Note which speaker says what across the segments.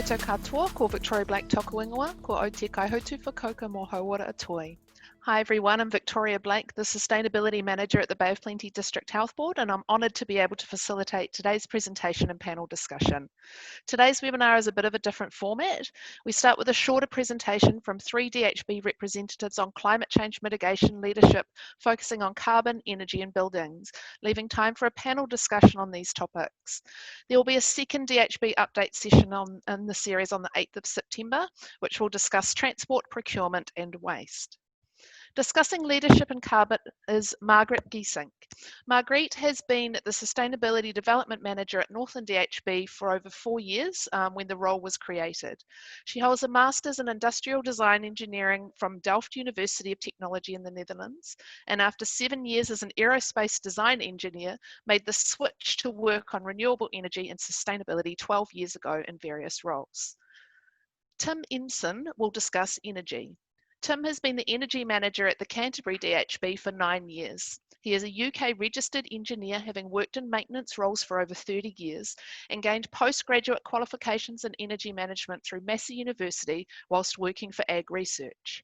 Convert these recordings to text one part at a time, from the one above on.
Speaker 1: koutou katoa, ko Victoria Blake toku ingoa, ko Aotea kaihutu whakauka mō hauora atoi. Hi everyone, I'm Victoria Blake, the Sustainability Manager at the Bay of Plenty District Health Board, and I'm honoured to be able to facilitate today's presentation and panel discussion. Today's webinar is a bit of a different format. We start with a shorter presentation from 3 DHB representatives on climate change mitigation leadership, focusing on carbon, energy and buildings, leaving time for a panel discussion on these topics. There will be a second DHB update session in the series on the 8th of September, which will discuss transport, procurement and waste. Discussing leadership in carbon is Margaret Giesink. Margrethe has been the Sustainability Development Manager at Northland DHB for over 4 years when the role was created. She holds a Master's in Industrial Design Engineering from Delft University of Technology in the Netherlands, and after 7 years as an aerospace design engineer, made the switch to work on renewable energy and sustainability 12 years ago in various roles. Tim Ensign will discuss energy. Tim has been the Energy Manager at the Canterbury DHB for 9 years. He is a UK registered engineer, having worked in maintenance roles for over 30 years and gained postgraduate qualifications in energy management through Massey University whilst working for Ag Research.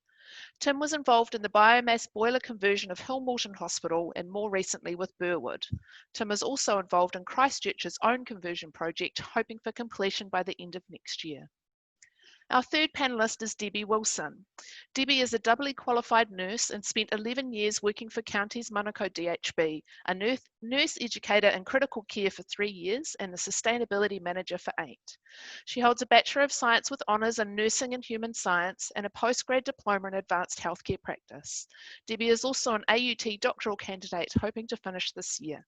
Speaker 1: Tim was involved in the biomass boiler conversion of Hillmorton Hospital and more recently with Burwood. Tim is also involved in Christchurch's own conversion project, hoping for completion by the end of next year. Our third panellist is Debbie Wilson. Debbie is a doubly qualified nurse and spent 11 years working for Counties Manukau DHB, a nurse educator in critical care for 3 years and a sustainability manager for 8. She holds a Bachelor of Science with honours in Nursing and Human Science and a postgrad diploma in Advanced Healthcare Practice. Debbie is also an AUT doctoral candidate, hoping to finish this year.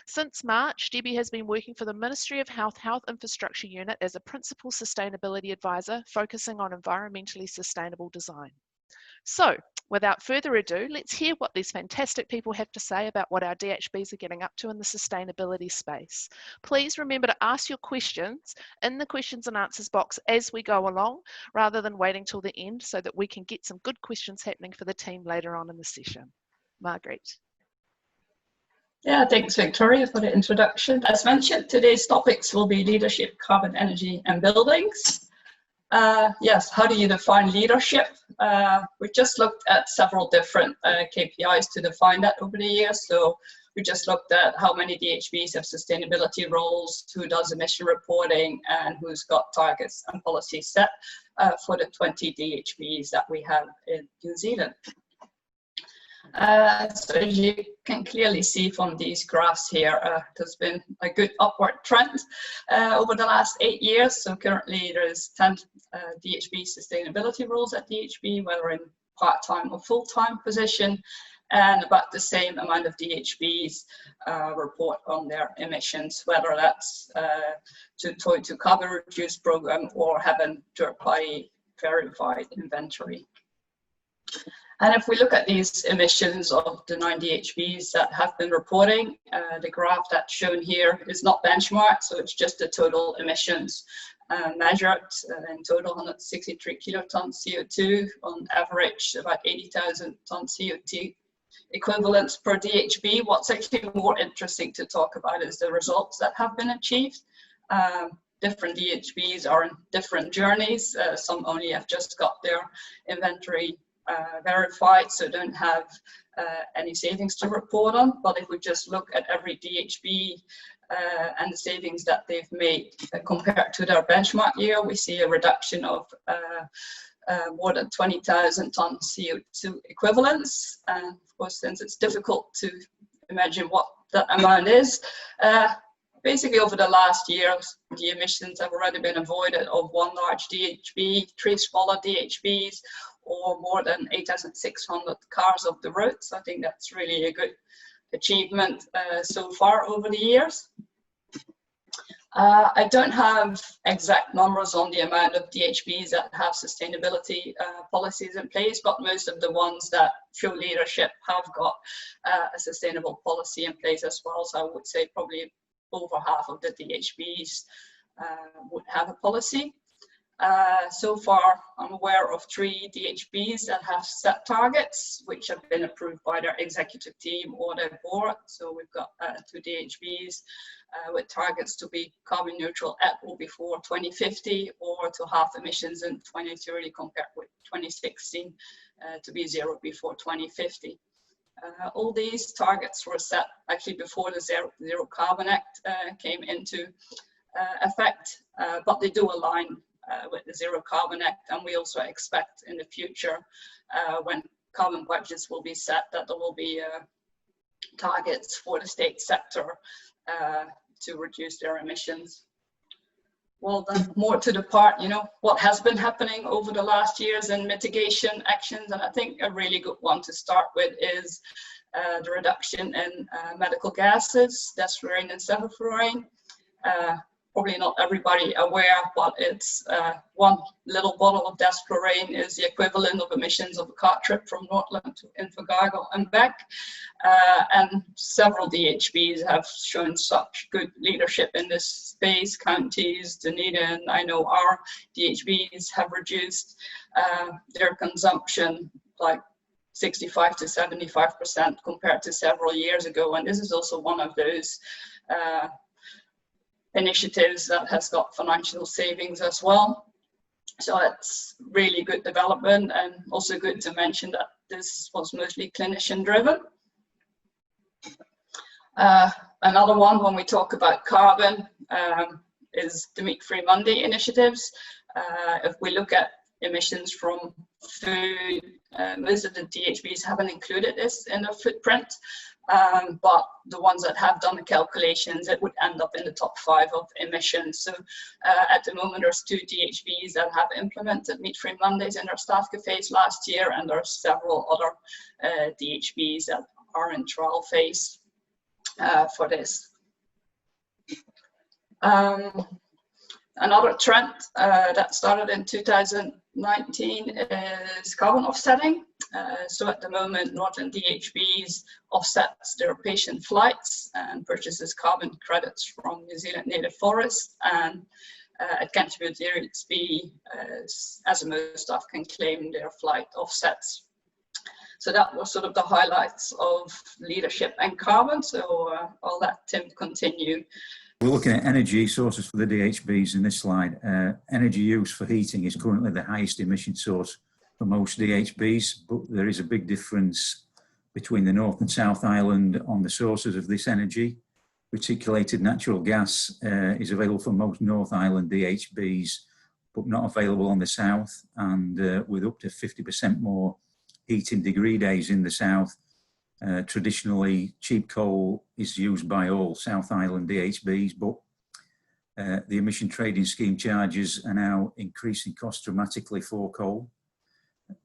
Speaker 1: Since March, Debbie has been working for the Ministry of Health Infrastructure Unit as a Principal Sustainability Advisor, focusing on environmentally sustainable design. So, without further ado, let's hear what these fantastic people have to say about what our DHBs are getting up to in the sustainability space. Please remember to ask your questions in the questions and answers box as we go along, rather than waiting till the end so that we can get some good questions happening for the team later on in the session. Margaret.
Speaker 2: Yeah, thanks Victoria for the introduction. As mentioned, today's topics will be leadership, carbon, energy and buildings. Yes, how do you define leadership? We just looked at several different KPIs to define that over the years. So we just looked at how many DHBs have sustainability roles, who does emission reporting, and who's got targets and policies set for the 20 DHBs that we have in New Zealand. So as you can clearly see from these graphs here, there's been a good upward trend over the last 8 years. So currently there's 10 DHB sustainability roles at DHB, whether in part-time or full-time position, and about the same amount of DHBs report on their emissions, whether that's to carbon reduce program or have a third-party verified inventory. And if we look at these emissions of the 9 DHBs that have been reporting, the graph that's shown here is not benchmarked, so it's just the total emissions measured. In total, 163 kilotons CO2, on average about 80,000 tons CO2 equivalents per DHB. What's actually more interesting to talk about is the results that have been achieved. Different DHBs are in different journeys. Some only have just got their inventory verified, so don't have any savings to report on. But if we just look at every DHB and the savings that they've made compared to their benchmark year, we see a reduction of more than 20,000 tons CO2 equivalents. And of course, since it's difficult to imagine what that amount is, basically over the last years, the emissions have already been avoided of 1 large DHB, 3 smaller DHBs, or more than 8,600 cars off the road. So I think that's really a good achievement so far over the years. I don't have exact numbers on the amount of DHBs that have sustainability policies in place, but most of the ones that show leadership have got a sustainable policy in place as well. So I would say probably over half of the DHBs would have a policy. So far, I'm aware of 3 DHBs that have set targets, which have been approved by their executive team or their board. So we've got 2 DHBs with targets to be carbon neutral at or before 2050, or to halve emissions in 2030 compared with 2016, to be zero before 2050. All these targets were set actually before the Zero Carbon Act came into effect, but they do align with the Zero Carbon Act, and we also expect in the future, when carbon budgets will be set, that there will be targets for the state sector to reduce their emissions. Well, then more to the part, you know, what has been happening over the last years in mitigation actions, and I think a really good one to start with is the reduction in medical gases, desflurane and sevoflurane. Probably not everybody aware, but it's 1 little bottle of desflurane is the equivalent of emissions of a car trip from Nordland to Invercargill and back. And several DHBs have shown such good leadership in this space. Counties, Dunedin, I know our DHBs have reduced their consumption like 65 to 75% compared to several years ago. And this is also one of those initiatives that has got financial savings as well. So it's really good development, and also good to mention that this was mostly clinician driven. Another one when we talk about carbon is the Meat-Free Monday initiatives. If we look at emissions from food, most of the DHBs haven't included this in their footprint. But the ones that have done the calculations, it would end up in the top 5 of emissions. So at the moment, there's 2 DHBs that have implemented Meat-Free Mondays in their staff cafes last year, and there are several other DHBs that are in trial phase for this. Another trend that started in 2019 is carbon offsetting. So at the moment, Northern DHBs offsets their patient flights and purchases carbon credits from New Zealand native forests, and at Canterbury DHB, as most staff can claim their flight offsets. So that was sort of the highlights of leadership and carbon. So I'll let Tim continue.
Speaker 3: We're looking at energy sources for the DHBs in this slide. Energy use for heating is currently the highest emission source for most DHBs, but there is a big difference between the North and South Island on the sources of this energy. Reticulated natural gas is available for most North Island DHBs, but not available on the South, and with up to 50% more heating degree days in the South. Traditionally, cheap coal is used by all South Island DHBs, but the emission trading scheme charges are now increasing costs dramatically for coal.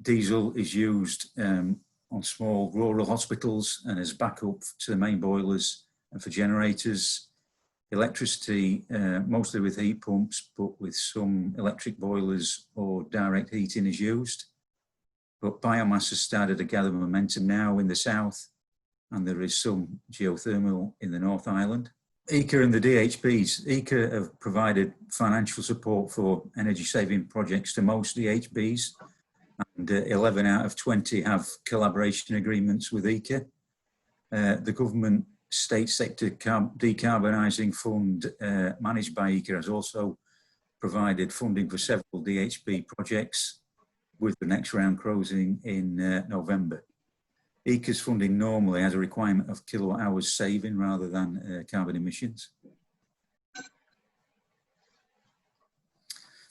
Speaker 3: Diesel is used on small rural hospitals and as backup to the main boilers and for generators. Electricity, mostly with heat pumps, but with some electric boilers or direct heating is used. But biomass has started to gather momentum now in the South, and there is some geothermal in the North Island. ECA and the DHBs. ECA have provided financial support for energy saving projects to most DHBs, and 11 out of 20 have collaboration agreements with ECA. The government state sector decarbonising fund managed by ECA has also provided funding for several DHB projects, with the next round closing in November. ECA's funding normally has a requirement of kilowatt hours saving rather than carbon emissions.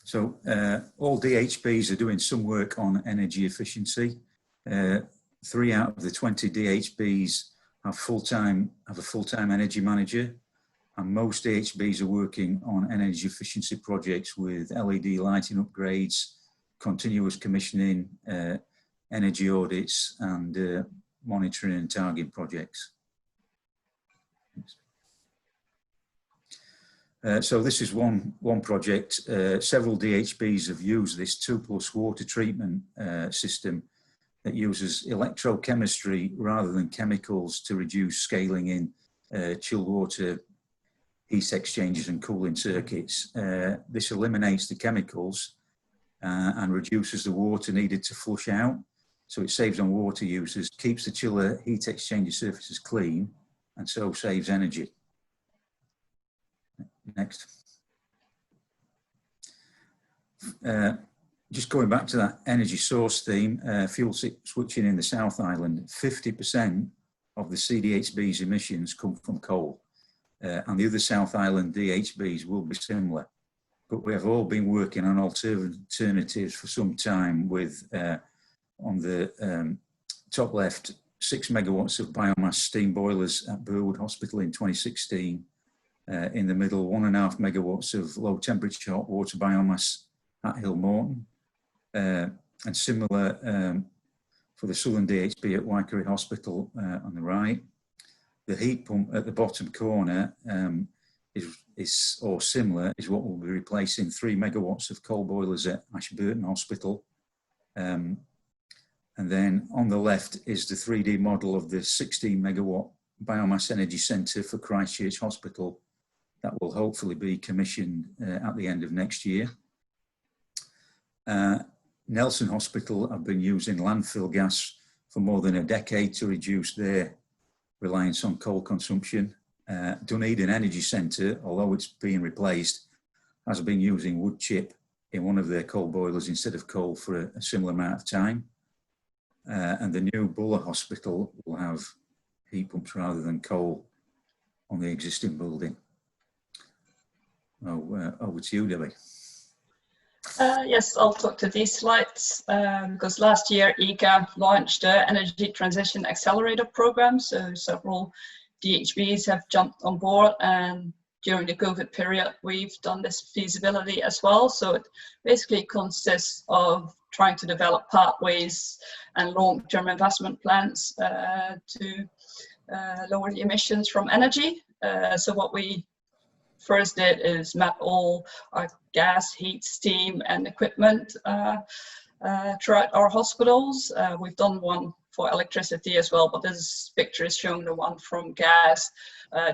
Speaker 3: So all DHBs are doing some work on energy efficiency. 3 out of the 20 DHBs have a full-time energy manager, and most DHBs are working on energy efficiency projects with LED lighting upgrades, continuous commissioning, energy audits, and monitoring and targeting projects. So this is one project. Several DHBs have used this 2+ water treatment system that uses electrochemistry rather than chemicals to reduce scaling in chilled water heat exchangers and cooling circuits. This eliminates the chemicals and reduces the water needed to flush out. So it saves on water users, keeps the chiller heat exchanger surfaces clean, and so saves energy. Next. Just going back to that energy source theme, fuel switching in the South Island, 50% of the CDHB's emissions come from coal. And the other South Island DHBs will be similar. But we have all been working on alternatives for some time with, on the top left, 6 megawatts of biomass steam boilers at Burwood Hospital in 2016. In the middle, 1.5 megawatts of low temperature hot water biomass at Hill Morton. And similar for the Southern DHB at Waikerie Hospital on the right. The heat pump at the bottom corner is similar, is what will be replacing 3 megawatts of coal boilers at Ashburton Hospital. And then on the left is the 3D model of the 16 megawatt biomass energy centre for Christchurch Hospital that will hopefully be commissioned at the end of next year. Nelson Hospital have been using landfill gas for more than a decade to reduce their reliance on coal consumption. Dunedin Energy Centre, although it's being replaced, has been using wood chip in one of their coal boilers instead of coal for a similar amount of time. And the new Buller Hospital will have heat pumps rather than coal on the existing building. Over to you, Debbie.
Speaker 2: Yes, I'll talk to these slides because last year EGA launched the Energy Transition Accelerator program, so several DHBs have jumped on board, and during the COVID period we've done this feasibility as well. So it basically consists of trying to develop pathways and long-term investment plans to lower the emissions from energy. So what we first did is map all our gas, heat, steam and equipment throughout our hospitals. We've done one for electricity as well, but this picture is showing the one from gas,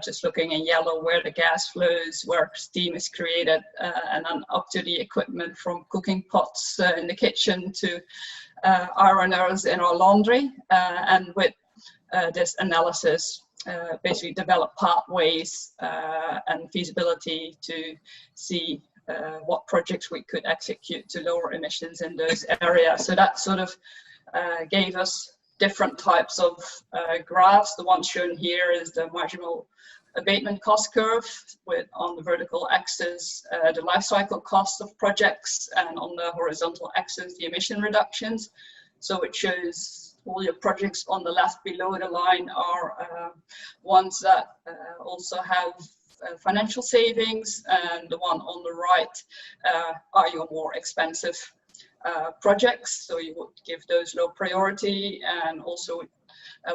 Speaker 2: just looking in yellow where the gas flows, where steam is created, and then up to the equipment from cooking pots in the kitchen to ironers in our laundry. And with this analysis, basically develop pathways and feasibility to see what projects we could execute to lower emissions in those areas. So that sort of gave us different types of graphs. The one shown here is the marginal abatement cost curve, with on the vertical axis the life cycle cost of projects, and on the horizontal axis the emission reductions. So it shows all your projects on the left below the line are ones that also have financial savings, and the one on the right are your more expensive projects. So you would give those low priority, and also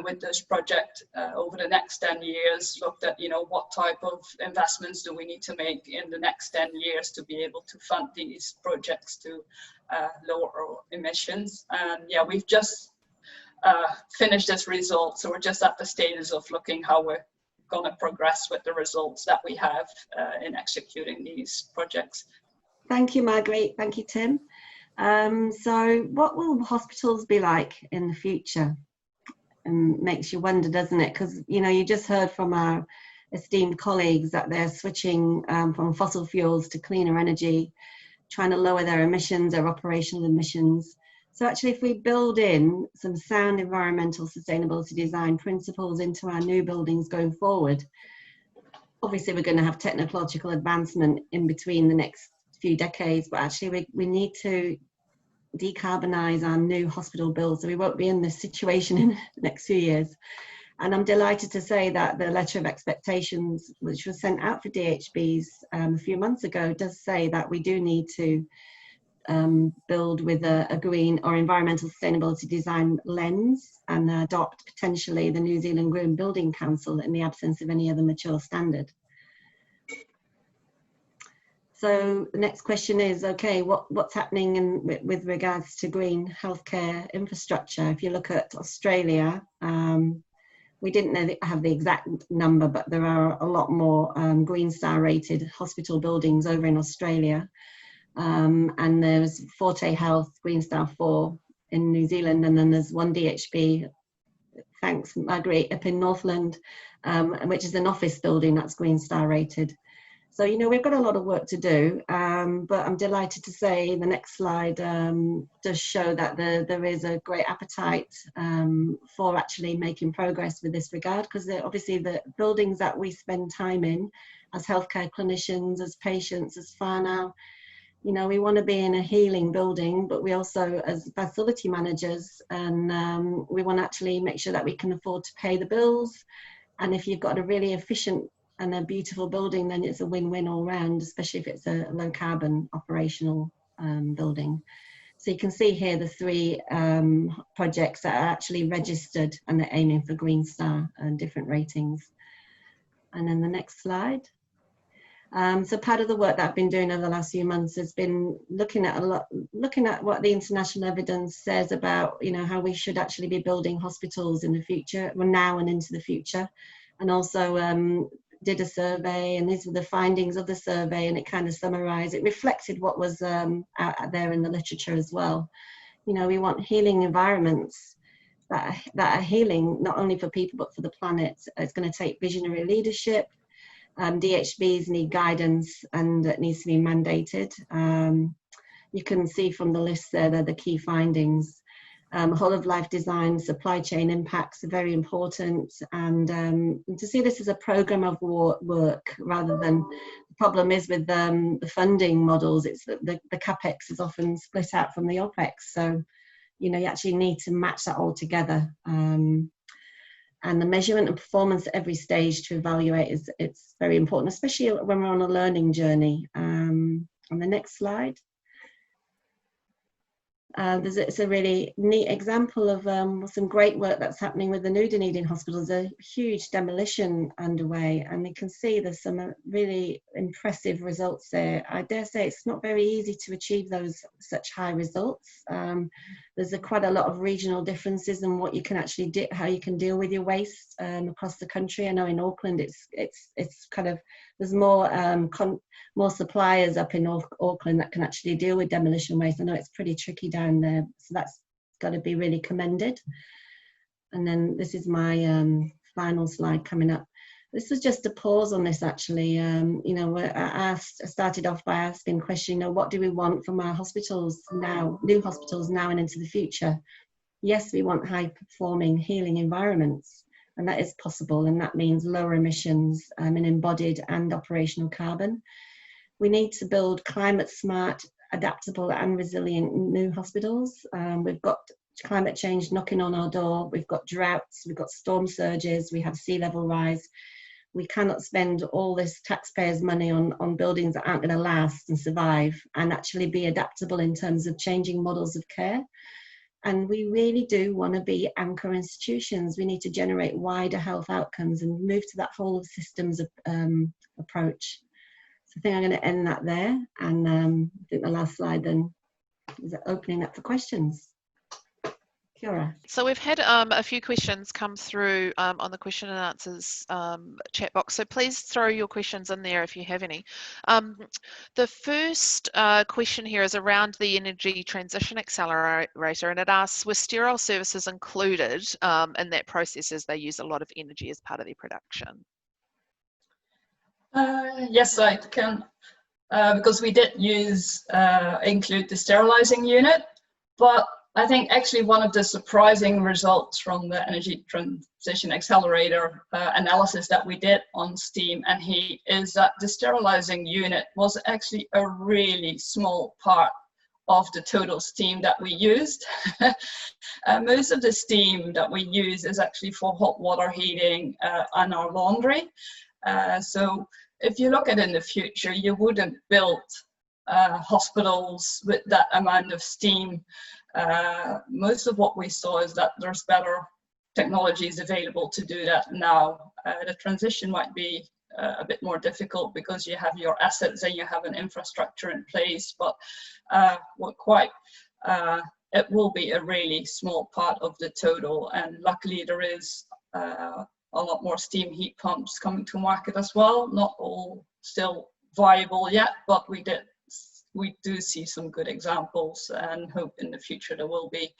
Speaker 2: with this project over the next 10 years looked at, you know, what type of investments do we need to make in the next 10 years to be able to fund these projects to lower our emissions. And yeah, we've just finished this result, so we're just at the stages of looking how we're going to progress with the results that we have in executing these projects.
Speaker 4: Thank you, Marguerite. Thank you, Tim. So what will hospitals be like in the future? And makes you wonder, doesn't it? Because, you know, you just heard from our esteemed colleagues that they're switching from fossil fuels to cleaner energy, trying to lower their emissions, their operational emissions. So actually, if we build in some sound environmental sustainability design principles into our new buildings going forward, obviously we're going to have technological advancement in between the next few decades, but actually we need to decarbonize our new hospital builds, so we won't be in this situation in the next few years. And I'm delighted to say that the letter of expectations, which was sent out for DHBs a few months ago, does say that we do need to build with a green or environmental sustainability design lens, and adopt potentially the New Zealand Green Building Council in the absence of any other mature standard. So the next question is, okay, what's happening with regards to green healthcare infrastructure? If you look at Australia, we didn't have the exact number, but there are a lot more Green Star rated hospital buildings over in Australia. and there's Forte Health, Green Star 4 in New Zealand, and then there's one DHB, thanks Margaret, up in Northland, which is an office building that's Green Star rated. So, you know, we've got a lot of work to do, but I'm delighted to say the next slide does show that there is a great appetite for actually making progress with this regard, because obviously the buildings that we spend time in as healthcare clinicians, as patients, as whānau, you know, we want to be in a healing building, but we also, as facility managers, and we want to actually make sure that we can afford to pay the bills. And if you've got a really efficient and a beautiful building, then it's a win-win all round, especially if it's a low carbon operational building. So you can see here the 3 projects that are actually registered and they're aiming for Green Star and different ratings. And then the next slide. So part of the work that I've been doing over the last few months has been looking at what the international evidence says about, you know, how we should actually be building hospitals in the future, well, now and into the future, and also did a survey, and these were the findings of the survey, and it kind of summarized, it reflected what was out there in the literature as well. You know, we want healing environments that are healing not only for people but for the planet. It's going to take visionary leadership. DHBs need guidance, and it needs to be mandated. You can see from the list there, they're the key findings. Whole of life design, supply chain impacts are very important, and to see this as a program of work rather than, the problem is with the funding models, it's the capex is often split out from the opex, so you know, you actually need to match that all together, and the measurement and performance at every stage to evaluate it's very important, especially when we're on a learning journey. On the next slide. It's a really neat example of some great work that's happening with the new Dunedin Hospital. There's a huge demolition underway, and you can see there's some really impressive results there. I dare say it's not very easy to achieve such high results. There's quite a lot of regional differences in what you can actually do, how you can deal with your waste across the country. I know in Auckland it's kind of, there's more suppliers up in Auckland that can actually deal with demolition waste. I know it's pretty tricky down there, so that's got to be really commended. And then this is my final slide coming up. This was just a pause on this actually. You know, I started off by asking the question, you know, what do we want from our hospitals now, new hospitals now and into the future? Yes, we want high performing healing environments, and that is possible, and that means lower emissions in embodied and operational carbon. We need to build climate smart, adaptable and resilient new hospitals. We've got climate change knocking on our door, we've got droughts, we've got storm surges, we have sea level rise. We cannot spend all this taxpayers' money on buildings that aren't going to last and survive and actually be adaptable in terms of changing models of care. And we really do want to be anchor institutions. We need to generate wider health outcomes and move to that whole of systems approach. So I think I'm going to end that there. And I think the last slide then is opening up for questions. Kiora.
Speaker 1: So we've had a few questions come through on the question and answers chat box. So please throw your questions in there if you have any. The first question here is around the energy transition accelerator, and it asks, were sterile services included in that process as they use a lot of energy as part of their production?
Speaker 2: Yes, I can, because we did include the sterilizing unit, but I think actually one of the surprising results from the energy transition accelerator analysis that we did on steam and heat is that the sterilizing unit was actually a really small part of the total steam that we used. Most of the steam that we use is actually for hot water heating and our laundry. So if you look at in the future, you wouldn't build hospitals with that amount of steam. Most of what we saw is that there's better technologies available to do that now. The transition might be a bit more difficult because you have your assets and you have an infrastructure in place, but it will be a really small part of the total, and luckily there is a lot more steam heat pumps coming to market as well. Not all still viable yet, but we did we do see some good examples, and hope in the future there will be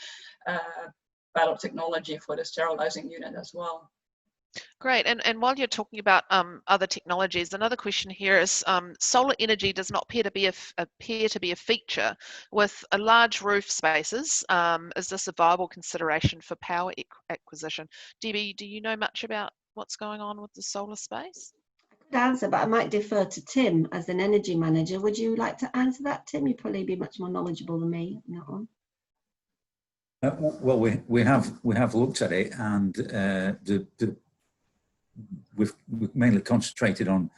Speaker 2: better technology for the sterilizing unit as well.
Speaker 1: Great. And while you're talking about other technologies, another question here is solar energy does not appear to be a feature with a large roof spaces. Is this a viable consideration for power acquisition? Debbie, do you know much about what's going on with the solar space?
Speaker 4: I could answer, but I might defer to Tim as an energy manager. Would you like to answer that, Tim? You'd probably be much more knowledgeable than me on that one.
Speaker 3: Well, we have looked at it, and we've mainly concentrated on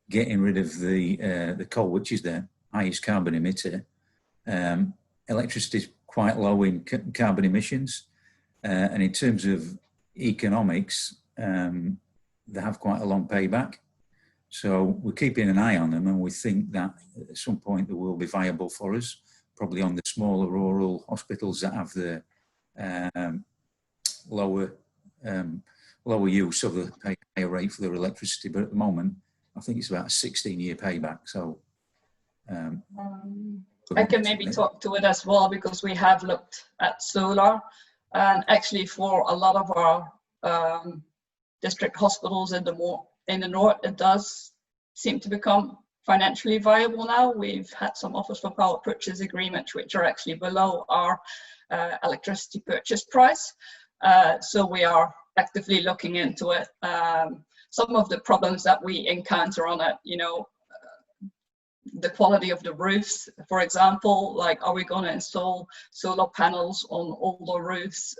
Speaker 3: getting rid of the coal, which is the highest carbon emitter. Electricity is quite low in carbon emissions, and in terms of economics, they have quite a long payback. So we're keeping an eye on them, and we think that at some point they will be viable for us, probably on the smaller rural hospitals that have the lower use of the higher rate for their electricity. But at the moment, I think it's about a 16-year payback. So
Speaker 2: I can maybe talk to it as well, because we have looked at solar, and actually for a lot of our district hospitals in the north, it does seem to become financially viable now. We've had some offers for power purchase agreements which are actually below our electricity purchase price. So we are actively looking into it. Some of the problems that we encounter on it, the quality of the roofs, for example, like, are we going to install solar panels on all the roofs?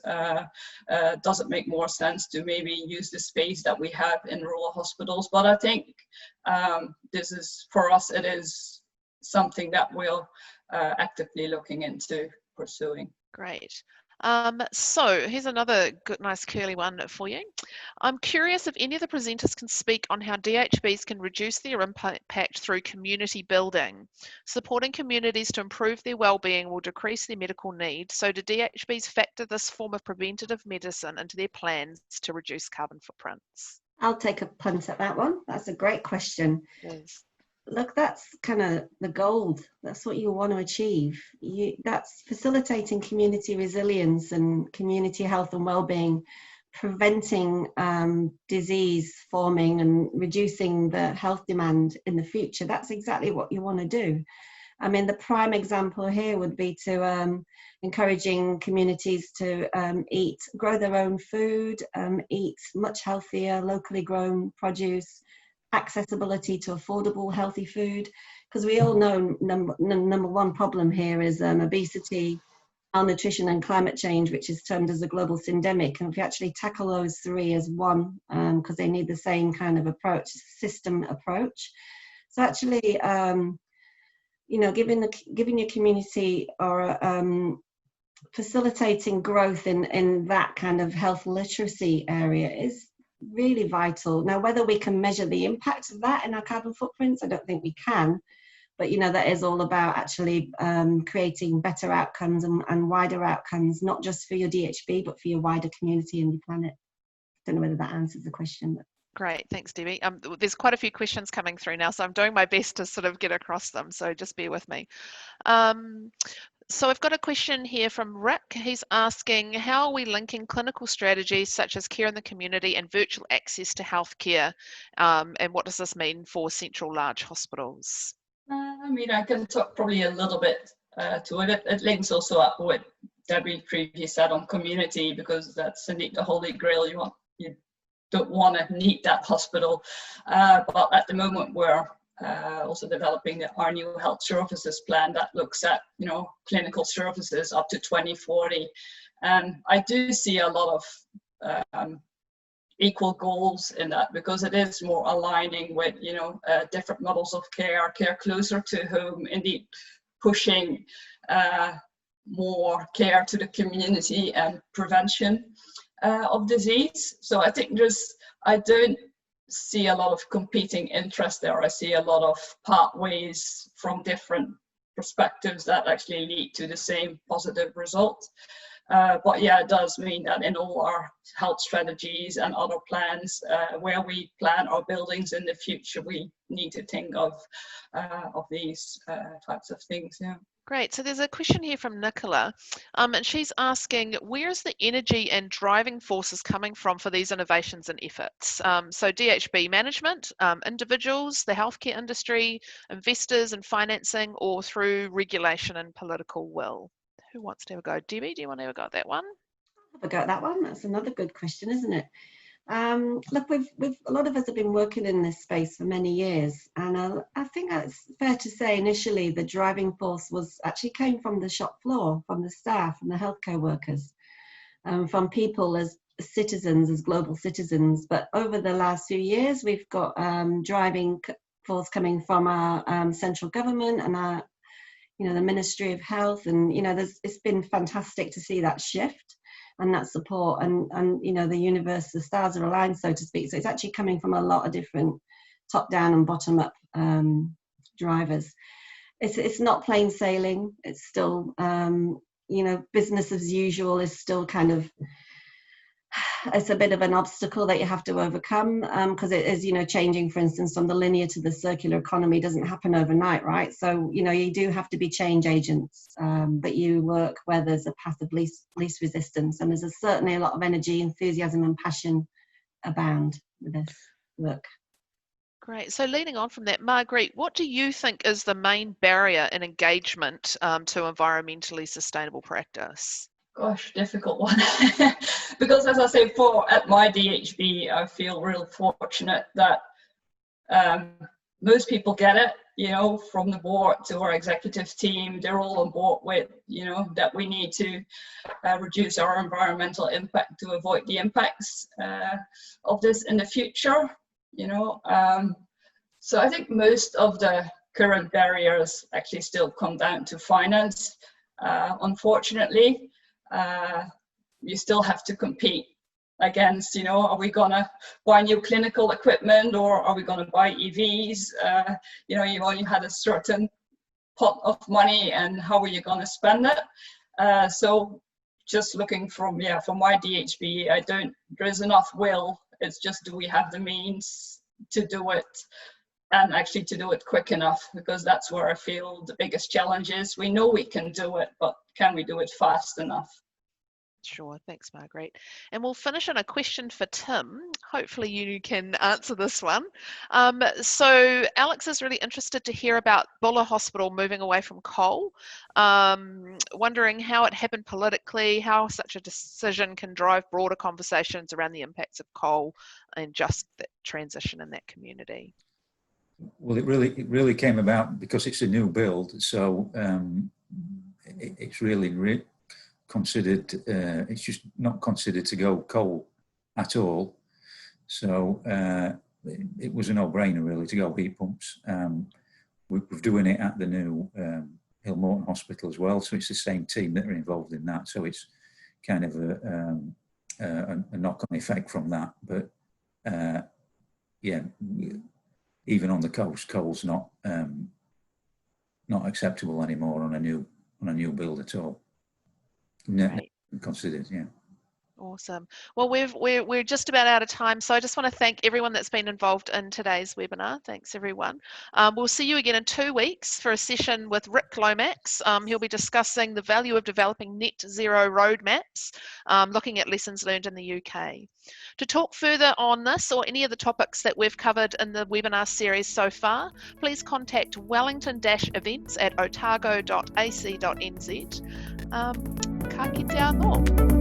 Speaker 2: Does it make more sense to maybe use the space that we have in rural hospitals? But I think this is, for us, it is something that we're actively looking into pursuing.
Speaker 1: Great. So here's another good, nice curly one for you. I'm curious if any of the presenters can speak on how DHBs can reduce their impact through community building. Supporting communities to improve their well-being will decrease their medical need. So do DHBs factor this form of preventative medicine into their plans to reduce carbon footprints?
Speaker 4: I'll take a punt at that one. That's a great question.
Speaker 1: Yes.
Speaker 4: Look, that's kind of the gold. That's what you want to achieve. That's facilitating community resilience and community health and well-being, preventing disease forming and reducing the health demand in the future. That's exactly what you want to do. I mean, the prime example here would be to encouraging communities to grow their own food, eat much healthier, locally grown produce, accessibility to affordable, healthy food, because we all know number one problem here is obesity, malnutrition, and climate change, which is termed as a global syndemic. And if you actually tackle those three as one, because they need the same kind of approach, system approach. So actually, giving your community or facilitating growth in that kind of health literacy area is really vital. Now, whether we can measure the impact of that in our carbon footprints, I don't think we can, but that is all about actually creating better outcomes and wider outcomes, not just for your DHB, but for your wider community and your planet. Don't know whether that answers the question. But.
Speaker 1: Great, thanks, Debbie. There's quite a few questions coming through now, so I'm doing my best to sort of get across them, so just bear with me. So I've got a question here from Rick. He's asking, how are we linking clinical strategies such as care in the community and virtual access to healthcare? And what does this mean for central large hospitals?
Speaker 2: I can talk probably a little bit to it. It links also up with Debbie previously said on community, because that's indeed the holy grail. You don't want to need that hospital. But at the moment we're also developing our new health services plan that looks at clinical services up to 2040, and I do see a lot of equal goals in that, because it is more aligning with different models of care closer to home, indeed pushing more care to the community and prevention of disease. So I think I don't see a lot of competing interest there. I see a lot of pathways from different perspectives that actually lead to the same positive result. But yeah, it does mean that in all our health strategies and other plans, where we plan our buildings in the future, we need to think of these types of things. Yeah.
Speaker 1: Great. So there's a question here from Nicola, and she's asking, where's the energy and driving forces coming from for these innovations and efforts? So DHB management, individuals, the healthcare industry, investors and financing, or through regulation and political will? Who wants to have a go? Debbie, do you want to have a go at that one?
Speaker 4: Have a go at that one. That's another good question, isn't it? Look, a lot of us have been working in this space for many years, and I think that's fair to say initially the driving force actually came from the shop floor, from the staff and the healthcare workers, from people as citizens, as global citizens. But over the last few years, we've got driving force coming from our central government and our, the Ministry of Health, and it's been fantastic to see that shift and that support, and the universe, the stars are aligned, so to speak. So it's actually coming from a lot of different top down and bottom up drivers. It's not plain sailing. It's still business as usual is still kind of, it's a bit of an obstacle that you have to overcome, because it is, changing, for instance, from the linear to the circular economy doesn't happen overnight, right? So, you do have to be change agents, but you work where there's a path of least resistance, and there's certainly a lot of energy, enthusiasm and passion abound with this work.
Speaker 1: Great. So leading on from that, Marguerite, what do you think is the main barrier in engagement to environmentally sustainable practice?
Speaker 2: Gosh, difficult one. Because as I say, at my DHB, I feel real fortunate that most people get it, from the board to our executive team, they're all on board with, that we need to reduce our environmental impact to avoid the impacts of this in the future, So I think most of the current barriers actually still come down to finance, unfortunately. You still have to compete against, are we gonna buy new clinical equipment, or are we gonna buy EVs? You only had a certain pot of money, and how are you gonna spend it? So just looking from my DHB, there is enough will. It's just, do we have the means to do it, and actually to do it quick enough? Because that's where I feel the biggest challenge is. We know we can do it, but can we do it fast enough?
Speaker 1: Sure, thanks, Marguerite. And we'll finish on a question for Tim. Hopefully you can answer this one. So Alex is really interested to hear about Buller Hospital moving away from coal, wondering how it happened politically, how such a decision can drive broader conversations around the impacts of coal and just that transition in that community.
Speaker 3: Well, it really came about because it's a new build, so it's really considered, it's just not considered to go coal at all. So it was a no-brainer really to go heat pumps. We're doing it at the new Hill Morton Hospital as well, so it's the same team that are involved in that. So it's kind of a knock-on effect from that. But even on the coast, coal's not acceptable anymore on a new build at all. No, considered, yeah.
Speaker 1: Awesome. Well, we're just about out of time, so I just want to thank everyone that's been involved in today's webinar. Thanks, everyone. We'll see you again in 2 weeks for a session with Rick Lomax. He'll be discussing the value of developing net zero roadmaps, looking at lessons learned in the UK. To talk further on this or any of the topics that we've covered in the webinar series so far, please contact Wellington-events@otago.ac.nz. Ka kite anō.